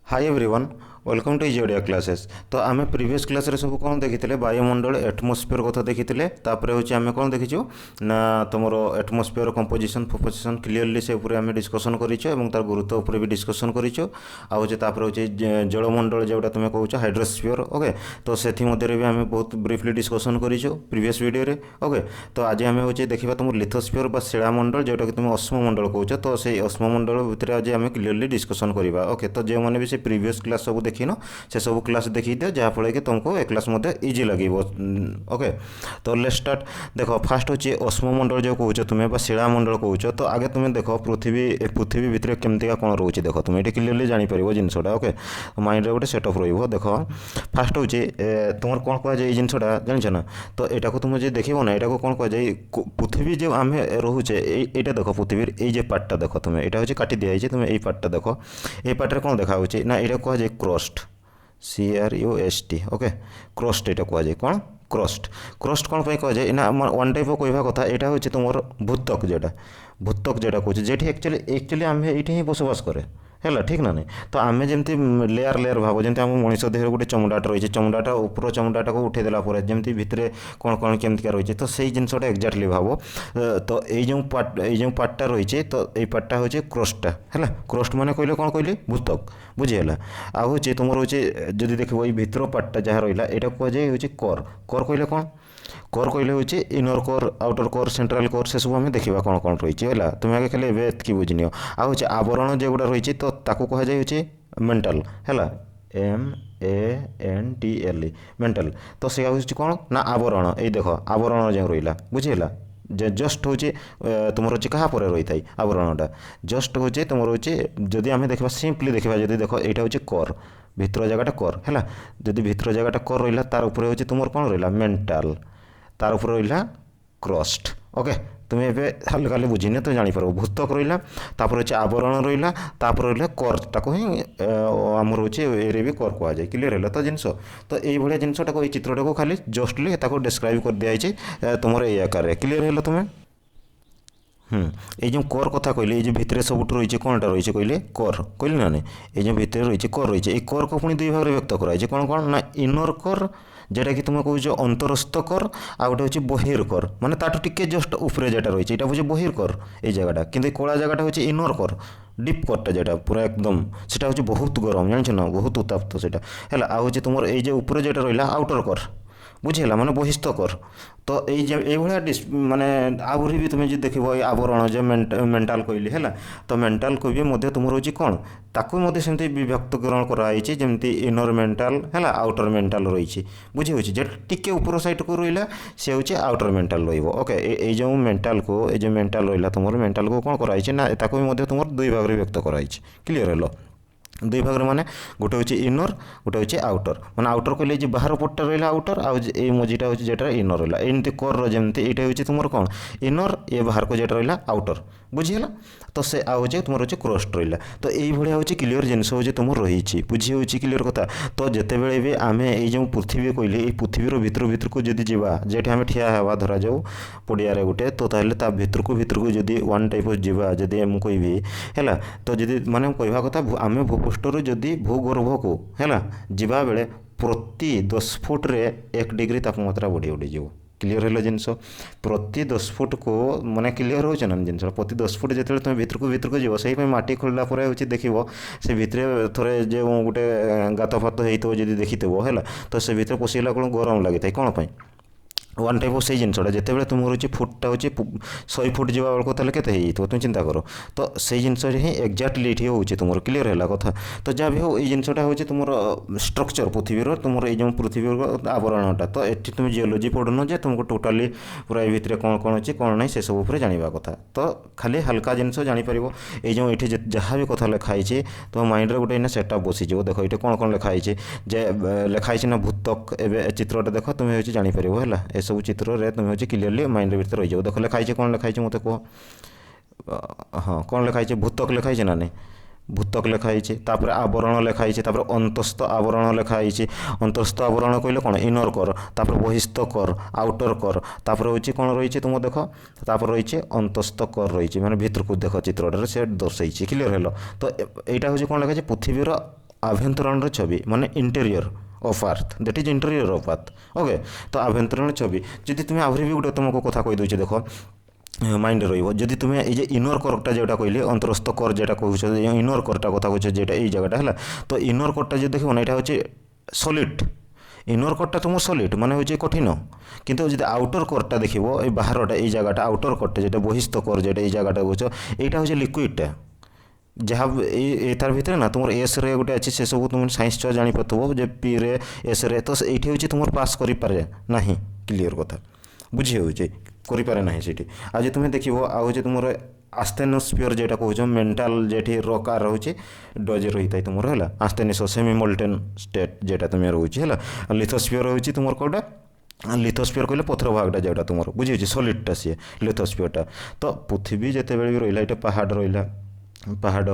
Hi everyone welcome to Odia classes. तो um previous class रे सब कौन देखी बायुमंडल एटमोस्फियर कथा देखी तापर हूँ आम कौन देखीचु ना तुम एटमोस्फियर कंपोजिशन फपोजिशन क्लीयरली से आम डिस्कसन करें तार गुरुत्व उपर भी डिस्कसन करें आउे जलमंडल जोटा तुम कौच हाइड्रोस्फियर ओके। तो से भी आम बहुत ब्रीफली डिस्कसन करें प्रीवियस वीडियो रे ओके। तो आज आम हूँ देखा तुम लिथोस्फियर बा शिलामंडल जोटा कि तुम अश्ममंडल कौच तो से अश्ममंडल भितर आज आम क्लीयरली डिस्कसन करवा ओके। तो जो मैंने भी से प्रीवियस क्लास सब देखिन से सब क्लास देखी दियो जहाँफल कि तुमको ए क्लास इजी लगे ओके। तो लेट स्टार्ट देख फास्ट हूँ अश्ममंडल जो कौच तुम्हें शिलामंडल कौच। तो आगे तुम्हें देख पृथ्वी भितर केमती कौन रोचे देख तुम ये क्लीयरली जापर जिनसा ओके। माइंड गोटे सेटअप रख फास्ट हूँ तुम कौन कहुए जिनसा जान ना। तो यहाँ को तुम जो देख ना यहाँ कौन कहुए पृथ्वी जो आम रोचे यहाँ देख पृथ्वी ये पार्टा देख तुम यहाँ हूँ काटी दिखाई तुम ये पार्टा देख ये पार्टे कौन देखा ना यहाँ कहुए क्रस्ट CRUST ओके। क्रस्ट यहाँ कहुए कौन क्रस्ट क्रस्ट कौन कह जाए ना वन टाइप कहवा कथा यहाँ हूँ तुम भूतक जोटा कौच जेठी एक्चुअली आम ये बसवास करे है ठीक ना नहीं। तो आम जमी लेयर लेयर भाव जमी आम मनीष देह गोटे चमड़ाटा रही है चमड़ाटा ऊपर चमड़ाटा को उठेदेला जमी भितर कौन कौन केमती रही है तो से जिनसा एक्जाक्टली भाव। तो ये पार्टा रही है तो ये पार्टा हूँ क्रस्टा है क्रस्ट मैंने कहले कौन कहली भूतक बुझीगला। आउ हूँ तुम हूँ जदि देख ये भितर पार्टा जहाँ रहा यहाँ कहुए हूँ कर कर कहले कौन कोर कहले हूँ inner core outer core central core से सब आम देखा कौन कौन रही है तुम आगे खाली एतक बुझिनि। आ हूँ आवरण जो गुड़ा रही तो कह जाए मेंटल है MENTAL मेंटल। तो से हूँ कौन ना आवरण ये देख आवरण जो रहा बुझीगला जस्ट हूँ तुम क्या रही था आवरणटा जस्ट हूँ तुम हूँ जदि आम देखा सिंपली देखा जब देख यहाँ हूँ कर भितर जगटा कर है जदि भितर जगटा कर रहा तार उपर हूँ तुम कौन रहा मेंटल तार उपर रहा क्रस्ट ओके। तुम ये हाल खाली बुझीने तो जापर भूतक रहा तापर हूँ आवरण रहा तापर रहा करटा ही आम रोचे ये भी कर कह जाए क्लीयर है तो जिनस। तो ये जिनसा ये चित्रटा को खाली जस्टली डिस्क्राइब कर दिखाई तुम ये आकार क्लीयर है तुम्हें। ये जो कर कथा कहले ये भितर सब रही कौनटा रही कहले कर कहले ना नहीं ये जो भितर रही कर रही है कर को पुणी दुई भाग में व्यक्त कराई कौन कौन ना इनर कर जेटा कि तुम कौच अंतरस्थ कर आ गोटे हूँ बहिर कर माने ताठू टिके जस्ट उपरे जेटा रही है हूँ बहिर कर ये जगटा कि कला जगटा हूँ इनर कर डीप करटा जेटा पूरा एकदम सेटा हूँ बहुत गरम जान ना बहुत उत्ताप्त सेटा है आ हूँ तुम ये ऊपर जेटा रहा आउटर कर बुझीगला माने बहिस्थ कर। तो ये माने आहरी भी तुम्हें जो देख आवरण जो मेंटाल कहली है तो मेंटाल को भी तुम रोचे कौन ताकू सेमती विभक्तकरण कराई जमी इनर मेंटाल है आउटर मेंटाल रही बुझे जे टिके ऊपर साइड को रहा सी हूँ आउटर मेंटाल रोके। ये जो मेंटाल को ये जो मेंटाल रहा तुम मेंटाल को कौन कराई ना ताकू भी तुम दुई भाग में व्यक्त कराई क्लीयर है दुई भाग माने गोटे हूँ इनर गोटे हूँ आउटर माने आउटर कहले बाहर पट्टा रहा आउटर आई मझीटा हूँ जेटा इनर रहा एमती कर जमी ये हूँ तुम कौन इनर ये बाहर को जेटा रहा आउटर बुझीगला। तो से आउ तुम हूँ क्रस्ट रहा तो ये हूँ क्लीयर जिनस हूँ तुम रही बुझी हूँ क्लीयर कथा। तो जिते बड़े भी आम ये पृथ्वी कहली ये पृथ्वीर भितर को जब जा जेठी आम ठिया हवा धरा जाऊ पड़िया गोटे तो ताहले भितर को जब वन टाइप जा जदि मुझे कहबी है तो जब माने कहवा कथा आम भूपृष्ठर जदि भूगर्भ को है जा बेले प्रति 10 फुट रे 1 डिग्री तापमात्रा बढ़ी बढ़ी जाव क्लीयर है जिनस प्रति 10 फुट को माने क्लीयर हो जिनस प्रति 10 फुट जो तुम भितर को जीव से माटी खोलला हूँ देख से भितर थे जो गोटे गात फात हो देखी है तो से भितर पशिगला कौन गरम लगी था कौन पाई वन टाइप से जिनसा जिते बड़े तुम रोचे फुटा हूँ 100 फुट जावा बेलू ताले के तुम चिंता कर। तो से जिनस ही एक्जाक्टली ये हूँ तुम क्लीयर है कथा। तो जहाँ भी हो ये जिनसा हूँ तुम स्ट्रक्चर पृथ्वीर तुम ये पृथ्वी आवरणटा तो ये तुम जियोलॉजी पढ़ुन जे तुमको टोटाली पूरा ये भितर कौन कौन अच्छी कौन ना से सब उपर जाना कथा। तो खाली हल्का जिनस जापर ये जो ये जहाँ भी कथा लिखाई तुम माइंड रे गोटे सेटअप बसीज देख ये कौन कौन लिखाई लिखाई ना भूतक ए चित्रटा देख तुम हूँ जापर है सब चित्र रे तुम हूँ क्लीयरली माइंड भर रही जाओ देख लिखाई कौन लिखाई मत कह हाँ कौन लिखाई भूतक लिखाई ना नहीं भूतक लिखाई तापर आवरण लिखाई अंतस्थ आवरण लिखाई अंतस्थ आवरण कहले कौन इनर कर तापर बहिस्थ कर आउटर कर तापर हूँ कौन रही तुम देख तापर रही अंतस्थ कर रही माने भितर को देख चित्रटार से दर्शाई क्लीयर है। तो यहाँ हूँ कौन लिखाई पृथ्वीर आभ्यंतरण छवि माने interior of earth that is interior of earth okay तो आभ्यंतरण छवि जदि तुम्हें आहरी भी गोटे तुमको कथा कही दूचे देख माइंड रही तुम्हें ये इनर करटा जोटा कहली अंतरस्थ कर जोटा कह इनर करटा कथा कह जेटा ये जगटा है तो इनर करटा जो देखो ना यहाँ हूँ सॉलिड इनर करटा तुम सॉलिड माने हूँ कठिन किंतु जो आउटर करटा देख बाहरटा ये जगटा आउटर करटा जो बहिस्थ कर जो ये जगटा बुझ यहाँ हूँ लिक्विडटा जहाँ तार भितर ना तुम एस रे गोटे अच्छी से सब तुम साइंस छुआ जापो जे पी रे एस रे तो ये हूँ तुम पास करें ना क्लीयर कथा बुझी हो करें ना से आज तुम्हें देख आउ तुम आस्थेनोस्फियर जेटा कौच मेंटाल जेठी रॉक आ रोचे डज रही था तुम है आस्थेनिस सेमी मोल्टेन स्टेट जेटा तुम्हें रोचे है लिथोस्फियर रोचे तुम कौटा लिथोस्फियर कहले पथर भागटा जोटा तुम बुझे सॉलिडटा सी लिथोस्फियरटा तो पृथ्वी जिते भी रहा ये पहाड़ रहा पहाड़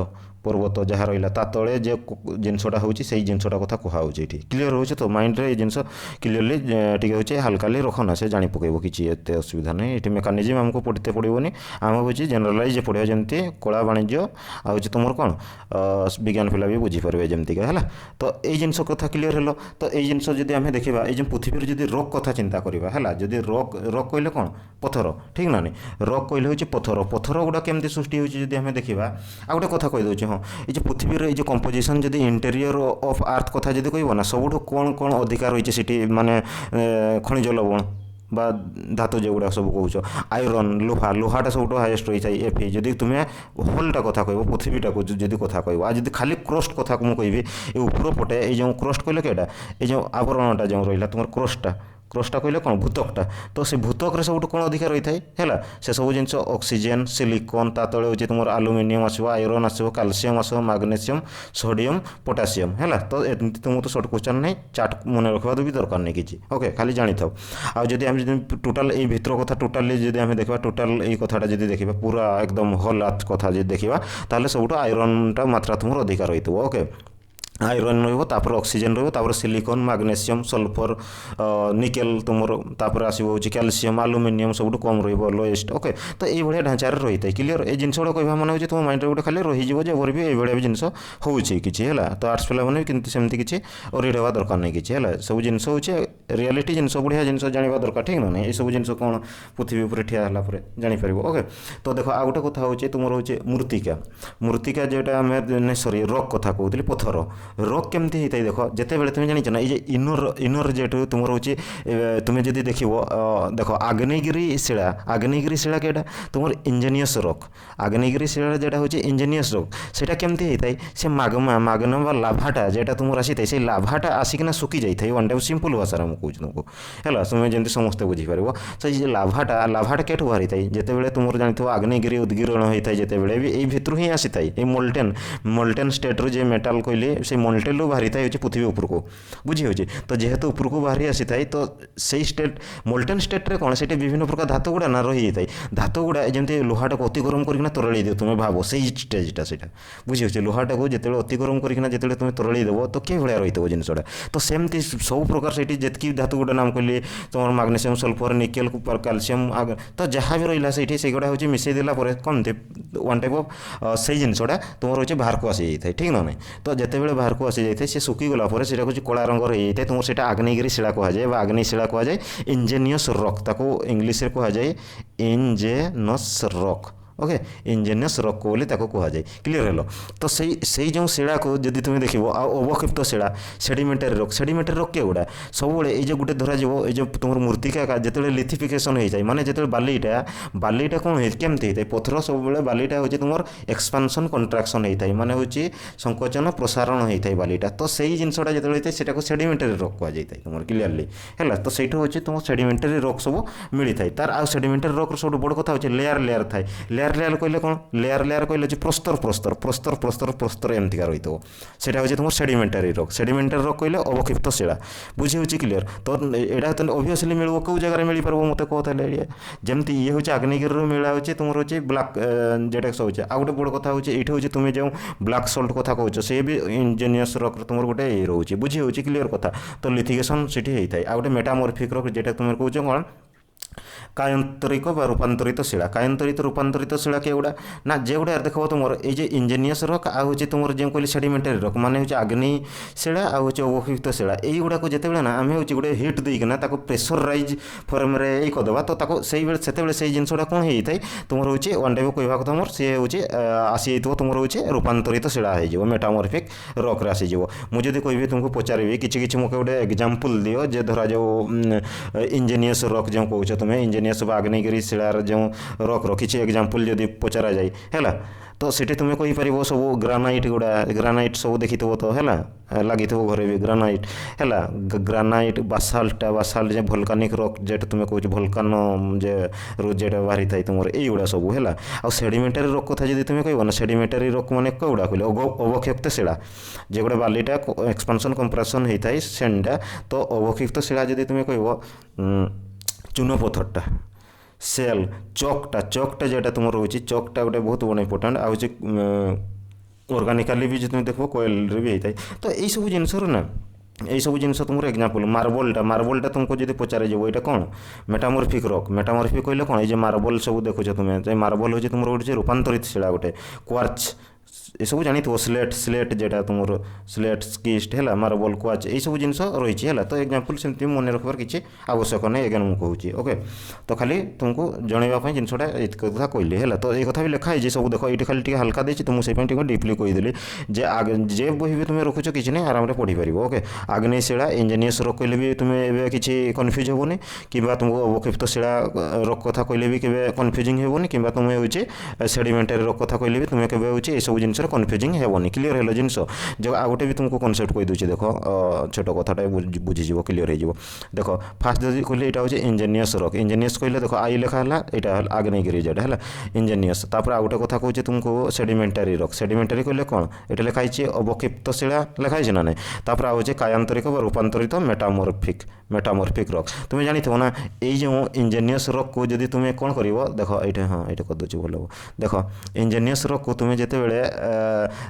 पर्वत जहाँ रहा ता तले जे जिनसटा हूँ से जिनसटा कथा कहुचे ये क्लीयर हो तो माइंड रे जिनस क्लीयरली टी हूँ हल्काली रखना से जानी पकेब कि एत असुविधा नहीं ये मेकानिजम आमको पढ़ते पड़ोनी आम हूँ जेनरालाइज पढ़ा जमी कला वाणिज्य आउ तुम कौन विज्ञान पिला भी बुझीपारे जमतीका है तो ये जिनस कथा क्लीयर है तो ये जिनस जब आम देखा ये पृथ्वी जब रॉक कथा चिंता करवा है जब रॉक रॉक कहले कौन पथर ठीक ना नहीं रॉक कहले हूँ पथर पथर गुड़ा केमती सृष्टि होती देखा आ गोटे कथा कहीदे हाँ ये पृथ्वीर ये कंपोजिशन जब इंटेरियर ऑफ अर्थ कथा जब कह ना सबुठ कौन कौन अधिकार रही माने खनिज लवण बा धातु जोगुड़ा सब कौच आयरन लोहा लोहाटा सब हाएस्ट रही है एफी जदि तुम्हें होलटा कथा कह पृथ्वीटा को जब कथा कह आज खाली क्रस्ट कथा को मुझे ऊपर पटे ये जो क्रस्ट कहले केटा ये जो आवरणटा जो रहा तुम क्रस्टा क्रस्टा कहले कौन भूतकटा तो से भूतक सब कौन अधिकार रही है से सब जिन ऑक्सीजन सिलिकॉन ता तले हूँ तुम आलुमिनियम आसो आयरन आसो कैल्शियम आसो मैग्नेशियम सोडियम पोटासियम है तो एमती तुम तो सर्ट क्वेश्चन नहीं चार्ट मन रखा भी दरकार नहीं किसी ओके खाली जानी था आदि आम टोटाल ये भितर कथा टोटाली जब आम देखा टोटाल ये कथाटा जब देखा पूरा एकदम होल अर्थ कथा जो देखा ताल सब आयरनटा मात्रा तुम अधिकार रही ओके आयरन रही ऑक्सीजन रही सिलिकॉन मैग्नेशियम सल्फर निकेल तुम तापर आसो कैल्शियम आलुमिनियम सब कम रोएस्ट ओके तो ये भाया ढांचार रही है क्लीयर ये जिन गुड़ा कह माने तुम माइंड गोटे खाली रही जब भी ये जिनस होची है तो आर्ट्स पिला मैंने सेमती किसी ओरिड हवा दरकार नहीं किसी है सब जिन हूँ रियलिटी जिन बढ़िया जिन जाना दरकार ठीक ना ये सब जिन कौन पृथ्वी पर ठिया है जापर ओके तो देख आ गोटे कथा हूँ तुम हूँ मूर्तिका मूर्तिका जोटा आम सॉरी रॉक कथा कहते पथर रॉक केमती होता है देख जिते बड़े तुम जान ना ये इनर जेटू तुम रोचे तुम्हें जब देख देख आग्नेयगिरी शिला केटा तुम इंजीनियस रॉक आग्नेयगिरी शिला जोटा हूँ इंजीनियस रॉक से केमती होता है से मागमा लाभाटा जोटा तुम आसी था से लाभाटा आसिकना सुखी जाए वन टाइप सिंपल भाषा मुझे कहूँ तुमको है तुम्हें जमी समस्ते बुझीपार तो ये लाभाटा केठू बाहरी था जिते बड़े तुम जानते आग्नेयगिरी उद्गीरण होता है जिते बड़े भी यही भितर ही आसी था ये मोल्टेन स्टेट्रु जो मेटाल कहले से मोल्टेलू बाहरी था पृथ्वी उपर को बुझी हो तो जेहेतु उपर को बाहरी आसी था तो सही स्टेट मोल्टेन स्टेट्रे कौन से विभिन्न प्रकार धातु गुड़ा ना रही है धातु गुड़ा जमी लोहाटा को अति गरम करना तरल दे तुम्हें भाव से स्टेजटा से बुझी हो लोहाटा को जिते अति गरम करना जिते तुम्हें तरल देव तो किए भाया रही है जिनसा तो सेमती सब प्रकार से जी धातु गुड़ा नाम कहली तुम मैग्नेशियम सल्फर निकेल कैल्शियम तो जहाँ भी रहा से गुड़ा हूँ मिसई देला कौन वन टाइप ऑफ से जिनसा तुम रोचे बाहर को आसी जाए ठीक ना नहीं तो जिते बड़े बाहर को आसी जाए सुखी गला से कला रंग रही है तुम से आग्नेयगिरी शिला कहुए आग्नेय शिला कहुए इंजीनियस रॉक ताको इंग्लीश कहुए igneous rock okay igneous rock बोली कहुए क्लीयर है तो सही जो शिला को जब तुम देख अवक्षिप्त शिला सेडिमेंटारी रॉक के गुड़ा सब ये गोटे धरा जो तुम मूर्तिका जो लिथिफिकेसन हो जाए माने जो बालीटा कौन केमती होता है पथर सब बालीटा हूँ तुम एक्सपांसन कंट्राक्शन होता है माने हूँ संकोचन प्रसारण होता है बालीटा तो सही जिनसा जो होता है सेटा को सेडिमेंटारी रॉक कहुए तुम क्लीयरली है तो सहीटा हूँ तुम सेडिमेंटारी रॉक सब मिलता है तार आ सेडिमेंटारी रॉक सब बड़ कथा हूँ लेयर थाए लेयर कहले कौन लेयर कहले प्रस्तर एमतीका रही है सेटा हूँ तुम सेडिमेंटारी रॉक कहले अवक्षिप्त शिला बुझी हूँ क्लीयर तो यहाँ तो ऑब्वियसली मिल कौ जगह मिल पार मत कहते जमती ये हूँ आग्नेयगिरी मिला हूँ तुम रोचे ब्लाक जेटा हूँ आ गोटे बड़ कथा हूँ ये हूँ तुम्हें जो ब्लाक सल्ट कथा कौच से भी इंजीनियस रॉक तुम गोटे ये रोचे बुझी हूँ क्लीयर कथा तो लिथिगेसन से होता है आ गोटे मेटामॉर्फिक रॉक जेटा तुम कौच कौन कायंतरिक बा रूपांतरित शिला कायंतरित रूपांतरित शिला केगुड़ा ना जेगुड़ा देख तुम ये इंजीनियस रॉक आउ तुम जो कहली सेडिमेंटारी रॉक माने हूँ आग्नेय शिला आउ अवक्षिप्त शिला यहीगुड़ा जितेबाला ना आम हूँ गोटे हिट देना प्रेसराइज फॉर्म रे करदे तो से जिनसा कौन होता है तुम हूँ वन टाइप कह तुम सी हूँ आसी तुम हूँ रूपांतरित शिला हो मेटामॉर्फिक रॉक आसीज मुझे कहि तुमको पचारि कि मोके गोटे एग्जांपल दियो जे धरा जो इंजीनियस रॉक जो कौच तुम्हें इंजीनियस आग्नेयगिरी शिलार जो रॉक किसी एग्जांपल जदि पचरा जाए है तो सीटी तुम्हें कहीपर सब ग्रानाइट गुड़ा ग्रानाइट सब देखी तो है लगी घरे भी ग्रानाइट है ग्रानाइट बासाल्ट बासाल्ट जो भोल्कानिक रॉक जेट तुम्हें कौच भोल्कानो जे रोज जेटा बाहरी थाई तुम युवा सब है आ सेडिमेंटारी रॉक कथा जब तुम्हें कह ना सेडिमेंटारी रॉक मैंने कौड़ा कहले अवक्षिप्त शिला जे गोटे बालीटा एक्सपांशन कंप्रेशन होता है सेंडा तो अवक्षिप्त शिला जब तुम्हें कह चून पथरटा सेल चकटा जेटा तुम रोचे चकटा गोटे बहुत बड़ा इंपोर्टाट ऑर्गेनिकली भी तुम देख कोयल भी होता है तो यही सब जिनसर ना यही सब जिन तुम एग्जांपल मार्बलटा तुमको जब पचारे जो ये कौन मेटामॉर्फिक रॉक मेटामॉर्फिक कहले कौन ये मार्बल सब देखुच तुम्हें मार्बल हो तुम गोटे रूपांतरित शिला गोटे क्वार्च ये सब जानी स्लेट जेटा तुम स्लेट स्किस्ट है मार्बल क्वाच ये सब जिन रही है तो एग्जांपल सेमती मन रखबार किसी आवश्यक नहीं एगेन मुझे कहूँ ओके तो खाली तुमको जनवाई जिनसा कथा कहली है तो ये कथा भी लिखाई सब देख ये खाली हल्का देती तो मुझे डीपली कहीदेली जे बही भी तुम्हें रखुच कि नहीं आराम से पढ़ी पार ओके आग्नेय शिला इंजीनियस रॉक कहले भी तुम्हें किसी कन्फ्यूज हेनी कि तुमको अवक्षिप्त शिला रॉक कथा कहले भी केवे कन्फ्यूजिंग हेनी कि तुम्हें हूँ सेडिमेंटारी रॉक कथा कहले भी तुम्हें केवे हूँ ये सब जिन कन्फ्यूजिंग हेनी क्लीयर है जिनस जो आ गोटे भी तुमको कनसेप्ट कही दूसरी देख छोट कथाटा बुझीज क्लीयर हो देख फास्ट जब कहले यहाँ हूँ इंजीनियस रॉक इंजीनियस कहले देख आई लिखा है यहाँ आग्नेयगिरी जेटा है इंजीनियस तापर आ गोटे कथा कहूँ तुमको सेडिमेंटारी रॉक सेडिमेंटारी कहले कौन ये लिखाई अवक्षिप्त शिला लिखाई ना नहीं तापर आ कायांतरिक रूपांतरित मेटामॉर्फिक रॉक तुम्हें जानी थो ना ये जो इंजीनियस रॉक को जब तुम्हें कौन कर देख ये हाँ ये करदे भल देख इंजीनियस रॉक को तुम्हें जिते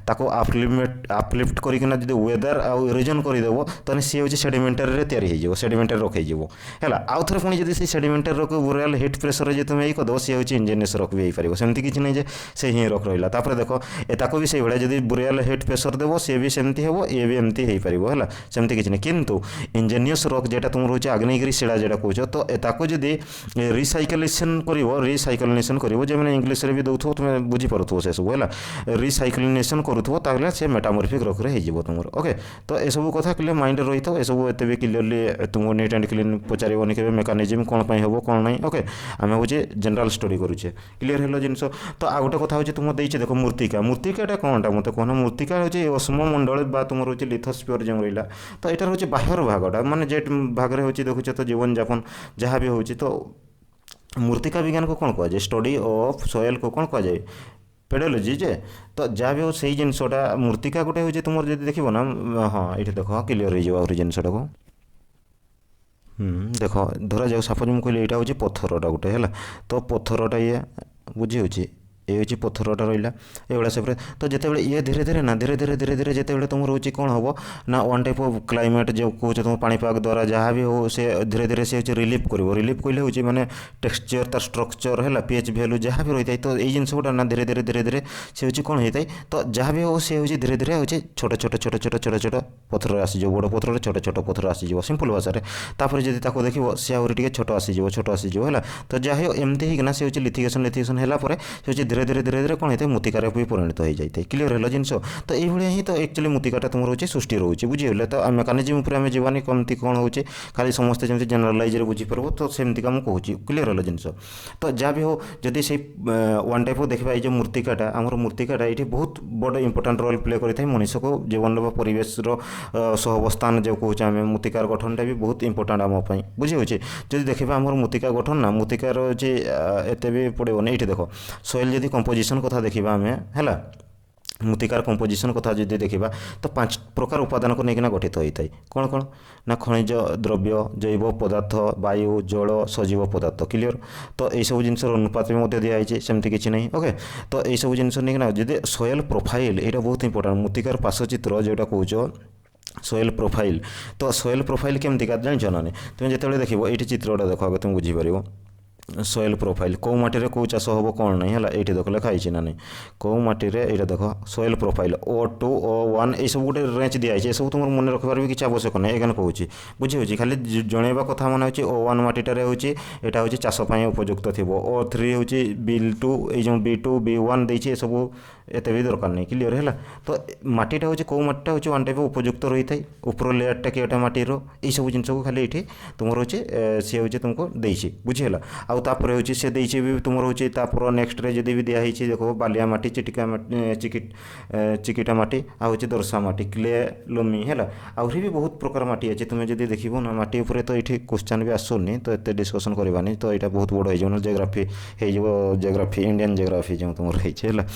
ताको अपलिफ्ट करना जब वेदर आउ इरोजन करदेव तो सी हूँ सेडिमेंटारी तैयारी हो सेडिमेंटारी रॉक है आउ थे पुणी जब सेडिमेंटारी रॉक बोरियल हिट प्रेसर जो तुम्हें ये करदेव सी हूँ इंजीनियस रॉक भी हो पार सेमती किसी नहीं से ही रॉक रहा तापर देख एताको भी से भाया जब बोरियल हिट प्रेसर देव सी भी सेमती हे ये भी एमती हो पार है सेमती किसी नहीं किंतु इंजीनियस रॉक जेटा तुम रोचे आग्नेयगिरी शिला जेटा कौच तो एताको जदि रिसाइक्लेशन कर जो मैंने इंग्लीश भी दौथ तुम्हें बुझीपु से सब है रिसाइक्लिनेशन करूँ ताहले से मेटामॉर्फिक रॉक रे हो तुम ओके तो ये सब कथा क्लियर माइंड रही था ये सब एत भी क्लियरली तुमको नीट एंड क्लीन पचारे कि मेकानिजम कौन हम कौन ना ओके आम हूँ जनरल स्टडी करुचे क्लियर है जिनस तो आ गोटे कथा हूँ तुम देखे देख मूर्तिका कौनटा मत कहना मूर्तिका हूँ उष्ममंडल बा तुम रोचे लिथोस्फियर जो रहा तो यहाँ हूँ बाह्यर भागटा माने जेट भाग में हूँ देखुच तो जीवन जापन जहाँ भी हूँ तो मूर्तिका विज्ञान को कौन कहुए स्टडी ऑफ सॉइल को कौन कहुए पेडोलॉजी जे तो जहाँ भी हो सही जिनसटा मूर्तिका गोटे हूँ तुम जब देख ना हाँ ये देख क्लियर हो जिनसटा को देख धरा जाओ सपोज मुझे कहली यहाँ हूँ पत्थरटा गोटे है तो पत्थरटा ये बुझी हूँ ये हूँ पत्थरटा रहा ये सब तो जिते ये धीरे धीरे ना धीरे धीरे धीरे धीरे जिते तुम रोचे कौन हम ना वन टाइप ऑफ क्लाइमेट जो कौच तुम पानीपाग द्वारा जहाँ भी हो से धीरे धीरे से रिलीफ कर रिलीफ कहले हूँ माने टेक्सचर तार स्ट्रक्चर है पीएच वैल्यू जहाँ भी रही है तो ये जिनस गुटा ना धीरे धीरे धीरे धीरे से हूँ कौन होता है तो जहाँ भी हो से हूँ धीरे धीरे हूँ छोट छोट छोट छोट छोट छोट पत्थर आसीज बड़ पत्थर छोट छोट पत्थर आसीज सिंपल भाषा जब ताको देख सी आहरी छोट आसीज है तो जहाँ हो एमती होना से हूँ लिथिगेसन है से धीरे धीरे धीरे धीरे कौन होता है मूर्तिकार भी परिणत हो जाए क्लियर है जिनस तो ये ही तो एक्चुअली मूर्तिकाटा तुम रोचे सृष्टि रोचे बुझीगले तो मेकानिजम उपर आम जीवानी कमती कौन हो खाली समस्ते जमी जेनरालाइज बुझीपार तो सेमती मुझे कहूँ क्लियर है जिनस तो जहाँ भी हो जदि से वन टाइप देखा ये मूर्तिकाटा आमर मूर्तिकाटा ये बहुत बड़ इंपोर्टाट रोल प्ले करता है मनुष्य को जीवन परिवेश सहअवस्थान जो कौच आम मूर्तिकार गठनटा भी बहुत इंपोर्टाट आमपाई बुझी हो जब देखा आम मूर्तिका गठन ना मूर्तिकार एत भी पड़ोनी ये देख सॉइल जदि कंपोजिशन कथा देखा आम है मूर्तिकार कंपोजिशन कथा जो देखा तो 5 प्रकार उपादान को लेकिन गठित होता है कौन कौन ना खनिज द्रव्य जैव पदार्थ वायु जल सजीव पदार्थ क्लियर तो यही सब जिन अनुपात भी दिखाई सेमती किसी नहीं ओके तो यही सब जिन जब सॉइल प्रोफाइल यहाँ बहुत इंपोर्टाट मूर्तिकार पार्श्वचित्र जोटा कौच सॉइल प्रोफाइल तो सॉइल प्रोफाइल केमती का जान ना तुम जो देख ये चित्रटा देख तुम बुझीपर सॉइल प्रोफाइल कौ माटी रे कौ चाष हम कौन नहीं है ये देख लिखाई ना नहीं कौ माटी रे ये देख सॉइल प्रोफाइल O2 O1 ये सब गोटे रेंज दिखाई सब तुम मन रखबार भी किसी आवश्यक नहीं एखाने कहूँ बुझे खाली जनइबा कथा मन हो O1 माटीटार होता हूँ चाषपाई उपयुक्त थी O3 हूँ B2 ये B2 B1 देती सब एत भी दरकार नहीं क्लीयर है तो मटीटा हूँ कौ मटीटा हूँ वन टाइप उपयुक्त रही है ऊपर लेयरटा किएटा माटीर यही सब जिन को खाली ये तुम हूँ सी हूँ तुमको देती बुझीगला आउ तापर हूँ सी देती भी तुम हूँ तापर नेक्स्ट रे जदि भी दिखाई देखो बालिया माटी चिटिका चिकिटा माटी आ हूँ दर्शा माटी क्ले लोमी है आहरी भी बहुत प्रकार माटी अच्छे तुम्हें जब देखो ना माटी उपर तो ये क्वेश्चन भी आसुनी तो एत डिस्कसन करवानी तो यहाँ बहुत बड़ हो जियोग्राफी हो जियोग्राफी इंडियन जियोग्राफी जो तुम रही है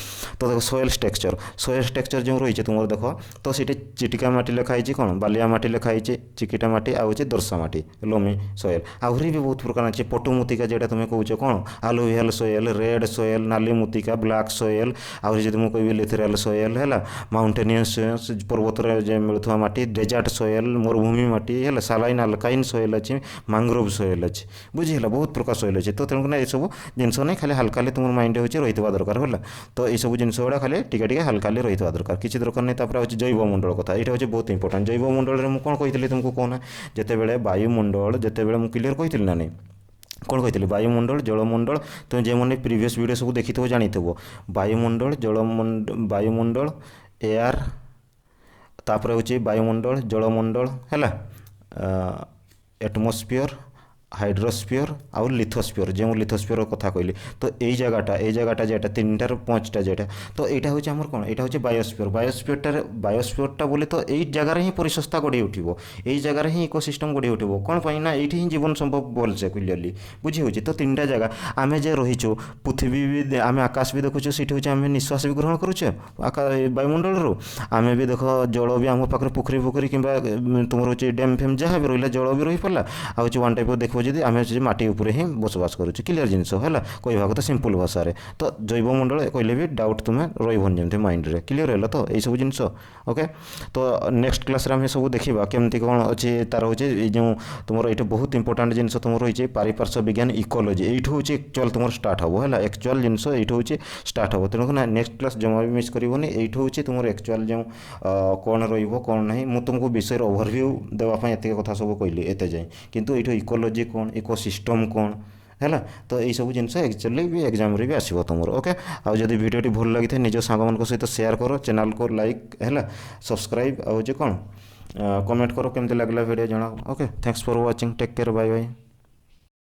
तो देखो सोयल स्ट्रक्चर जो रही है तुम देख तो सीटे चिटिका माटी लिखाई कौन बालिया माटी लिखाई चिकिटा माटी आ हूँ दर्शा माटी लोमी सोयल आहरी भी बहुत प्रकार अच्छे पटुमुतिका जेटा तुम कौच कौन आलुवियल सोयल रेड सोयल नाली मुतिका ब्लैक सोयल आहरी जब मुझे कह लिथराल सोयल है माउंटेनियस पर्वत मिलूा माटी डेजर्ट सोयल मरुभूमि माटी है सालाइन अल्काइन सोयल अच्छे मैंग्रोव सोयल अच्छे बुझीगला बहुत प्रकार सोयल अच्छे तो तेणुक ये सब जिनस नहीं खाली हल्का तुम माइंड हो रही दरकार है तो ये सब जिनस गुड़ा खाली टिके हल्का रही दरकार किसी दरकार नहीं तापर हूँ जैवमंडल कथा यहाँ हूँ बहुत इंपोर्टेंट जैवमंडल में कौन कही तुमको कहना जितेबाला वायुमंडल जितेबाला मुझे क्लीयर कही ना नहीं कौन कही वायुमंडल जलमंडल तुम जो मैंने प्रीवियस वीडियो सब देखी जानी वायुमंडल जलमंडल वायुमंडल एयर तापर हूँ वायुमंडल जलमंडल है एटमोस्फियर हाइड्रोस्फियर आउ लिथोस्फियर जो लिथोस्फियर कथा कहली तो यही जगहटा जेटा 3टार 5टा जेटा तो यहाँ हूँ आम कौन यहाँ हूँ बायोस्फियरटा बोले तो यही जगार ही परिसंस्था गढ़ी उठो यही जगार ही इकोसिस्टम गढ़ी उठो कौन पाई ना ये ही जीवन संभव भलसे क्लियरली बुझी हो तो 3टा जगह आम जे रहीचु पृथ्वी भी आम आकाश भी देखुचे सीट हूँ आम निश्वास भी ग्रहण करुचे वायुमंडल रू आम भी देख जल भी आम पाखे पोखरी पोखरी कि तुम हूँ डैम फेम जहाँ भी रहा जल भी रही पारा आ वन टाइप देख जब आम माटी उपर ही बसवास करुचे क्लीयर जिनस है कहवा कथा सिंपल भाषा तो जैवमंडल कहले भी डाउट तुम्हें रही जमी माइंड रे क्लीयर है तो यही सब जिनस ओके तो नेक्स्ट क्लास आम सब देखा केमती कौन अच्छे तार हूँ जो तुम ये बहुत इंपोर्टाट जिनस तुम रही पारिपार्श्व विज्ञान इकोलोजी ये हूँ एक्चुअल तुम स्टार्ट हम है एक्चुअल जिनस ये हूँ स्टार्ट हम तेणुक ना नेक्स्ट क्लास जमा भी मिस करनी ये हूँ तुम एक्चुअल जो कौन रहा ना मुझे तुमको विषय ओभरव्यू देवाई एत कथा सब कहली एत जाए कितु ये इकोलोजी कौन इकोसिस्टम कौन है तो यही सब जिन एक्चुअली भी एग्जाम भी आसो तुम ओके आउ जब भिडियोटी भल लगी था निज सांग सहित शेयर कर चैनल को लाइक है सब्सक्राइब आउ कौन कमेंट करो केमती लगला वीडियो जनाओ okay thanks for watching take care bye bye.